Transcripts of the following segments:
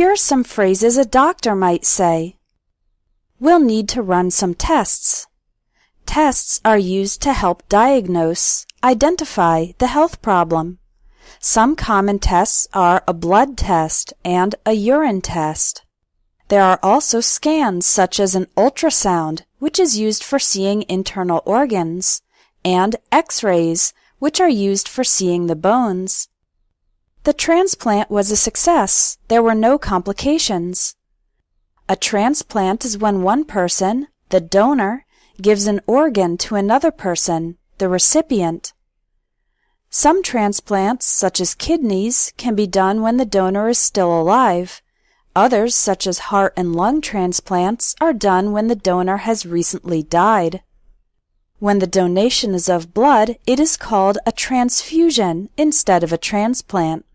Here are some phrases a doctor might say. We'll need to run some tests. Tests are used to help diagnose, identify the health problem. Some common tests are a blood test and a urine test. There are also scans such as an ultrasound, which is used for seeing internal organs, and X-rays, which are used for seeing the bones. The transplant was a success. There were no complications. A transplant is when one person, the donor, gives an organ to another person, the recipient. Some transplants, such as kidneys, can be done when the donor is still alive. Others, such as heart and lung transplants, are done when the donor has recently died. When the donation is of blood, it is called a transfusion instead of a transplant.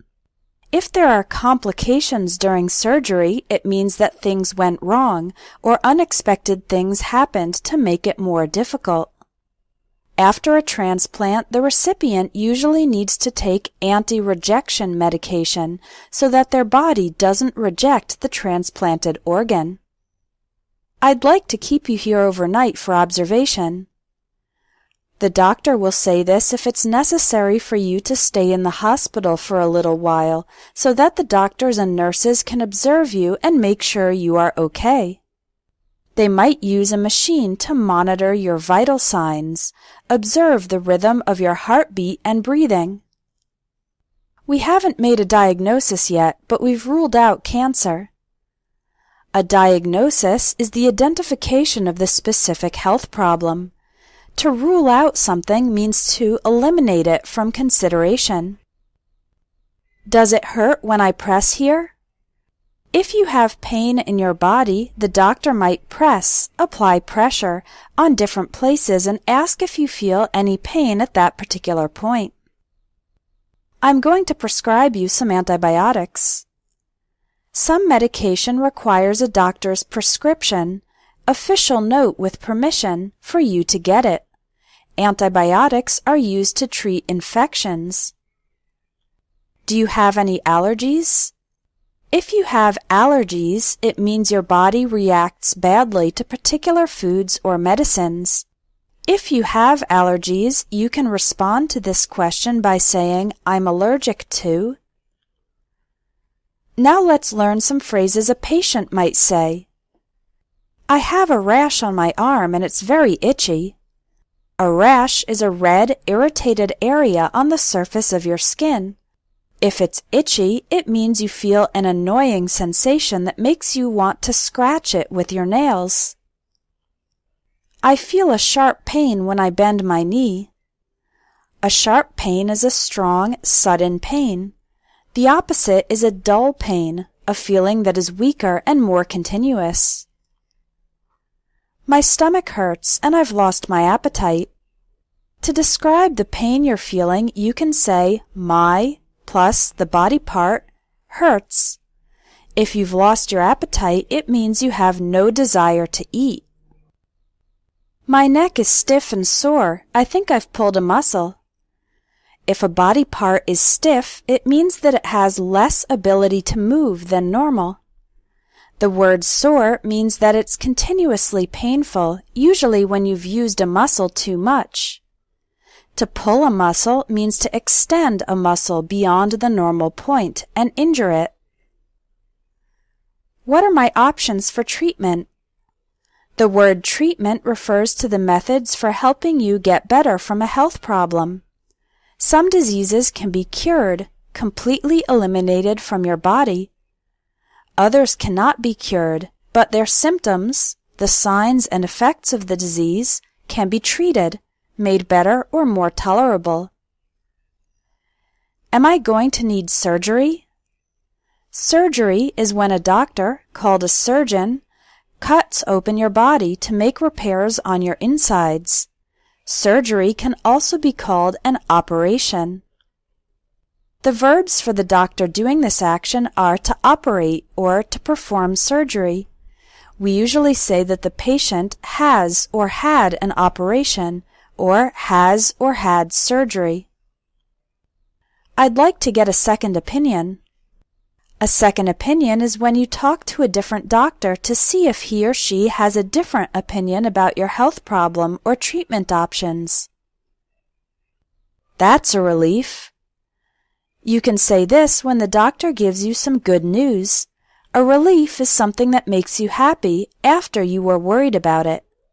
If there are complications during surgery, it means that things went wrong or unexpected things happened to make it more difficult. After a transplant, the recipient usually needs to take anti-rejection medication so that their body doesn't reject the transplanted organ. I'd like to keep you here overnight for observation. The doctor will say this if it's necessary for you to stay in the hospital for a little while so that the doctors and nurses can observe you and make sure you are okay. They might use a machine to monitor your vital signs, observe the rhythm of your heartbeat and breathing. We haven't made a diagnosis yet, but we've ruled out cancer. A diagnosis is the identification of the specific health problem. To rule out something means to eliminate it from consideration. Does it hurt when I press here? If you have pain in your body, the doctor might apply pressure on different places and ask if you feel any pain at that particular point. I'm going to prescribe you some antibiotics. Some medication requires a doctor's prescription, official note with permission, for you to get it. Antibiotics are used to treat infections. Do you have any allergies? If you have allergies, it means your body reacts badly to particular foods or medicines. If you have allergies, you can respond to this question by saying, I'm allergic to. Now let's learn some phrases a patient might say. I have a rash on my arm and it's very itchy. A rash is a red, irritated area on the surface of your skin. If it's itchy, it means you feel an annoying sensation that makes you want to scratch it with your nails. I feel a sharp pain when I bend my knee. A sharp pain is a strong, sudden pain. The opposite is a dull pain, a feeling that is weaker and more continuous. My stomach hurts and I've lost my appetite. To describe the pain you're feeling, you can say my plus the body part hurts. If you've lost your appetite, it means you have no desire to eat. My neck is stiff and sore. I think I've pulled a muscle. If a body part is stiff, it means that it has less ability to move than normal. The word sore means that it's continuously painful, usually when you've used a muscle too much. To pull a muscle means to extend a muscle beyond the normal point and injure it. What are my options for treatment? The word treatment refers to the methods for helping you get better from a health problem. Some diseases can be cured, completely eliminated from your body. Others cannot be cured, but their symptoms, the signs and effects of the disease, can be treated, made better or more tolerable. Am I going to need surgery? Surgery is when a doctor, called a surgeon, cuts open your body to make repairs on your insides. Surgery can also be called an operation. The verbs for the doctor doing this action are to operate or to perform surgery. We usually say that the patient has or had an operation or has or had surgery. I'd like to get a second opinion. A second opinion is when you talk to a different doctor to see if he or she has a different opinion about your health problem or treatment options. That's a relief. You can say this when the doctor gives you some good news. A relief is something that makes you happy after you were worried about it.